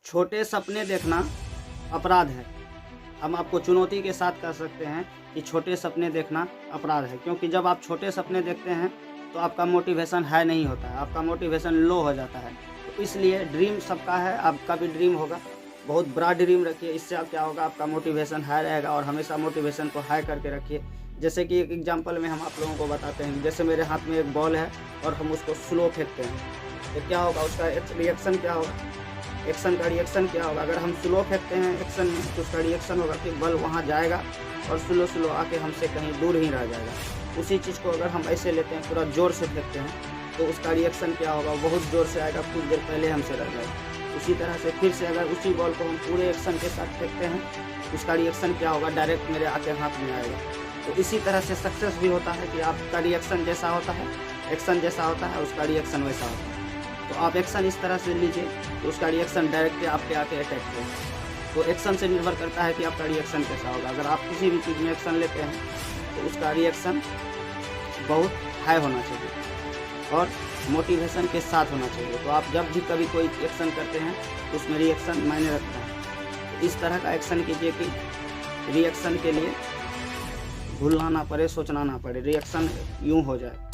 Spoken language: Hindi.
छोटे सपने देखना अपराध है। हम आपको चुनौती के साथ कह सकते हैं कि छोटे सपने देखना अपराध है, क्योंकि जब आप छोटे सपने देखते हैं तो आपका मोटिवेशन हाई नहीं होता है, आपका मोटिवेशन लो हो जाता है। तो इसलिए ड्रीम सबका है, आपका भी ड्रीम होगा, बहुत बड़ा ड्रीम रखिए। इससे आप क्या होगा, आपका मोटिवेशन हाई रहेगा और हमेशा मोटिवेशन को हाई करके रखिए। जैसे कि एक एग्जांपल में हम आप लोगों को बताते हैं, जैसे मेरे हाथ में एक बॉल है और हम उसको स्लो फेंकते हैं तो क्या होगा, उसका रिएक्शन क्या होगा, एक्शन का रिएक्शन क्या होगा। अगर हम स्लो फेंकते हैं एक्शन में तो उसका रिएक्शन होगा कि बल वहाँ जाएगा और स्लो आके हमसे कहीं दूर ही रह जाएगा। उसी चीज़ को अगर हम ऐसे लेते हैं, पूरा ज़ोर से फेंकते हैं तो उसका रिएक्शन क्या होगा, बहुत ज़ोर से आएगा, कुछ देर पहले हमसे रह जाएगा। उसी तरह से फिर से अगर उसी बॉल को हम पूरे एक्शन के साथ फेंकते हैं, उसका रिएक्शन क्या होगा, डायरेक्ट मेरे आके हाथ में आएगा। तो इसी तरह से सक्सेस भी होता है कि आपका रिएक्शन जैसा होता है, एक्शन जैसा होता है, उसका रिएक्शन वैसा होता है। तो आप एक्शन इस तरह से लीजिए तो उसका रिएक्शन डायरेक्ट आप पे आके अटैक करें। तो एक्शन से निर्भर करता है कि आपका रिएक्शन कैसा होगा। अगर आप किसी भी चीज़ में एक्शन लेते हैं तो उसका रिएक्शन बहुत हाई होना चाहिए और मोटिवेशन के साथ होना चाहिए। तो आप जब भी कभी कोई एक्शन करते हैं तो उसमें रिएक्शन मायने रखता है। तो इस तरह का एक्शन कीजिए कि रिएक्शन के लिए भूलना ना पड़े, सोचना ना पड़े, रिएक्शन यूँ हो जाए।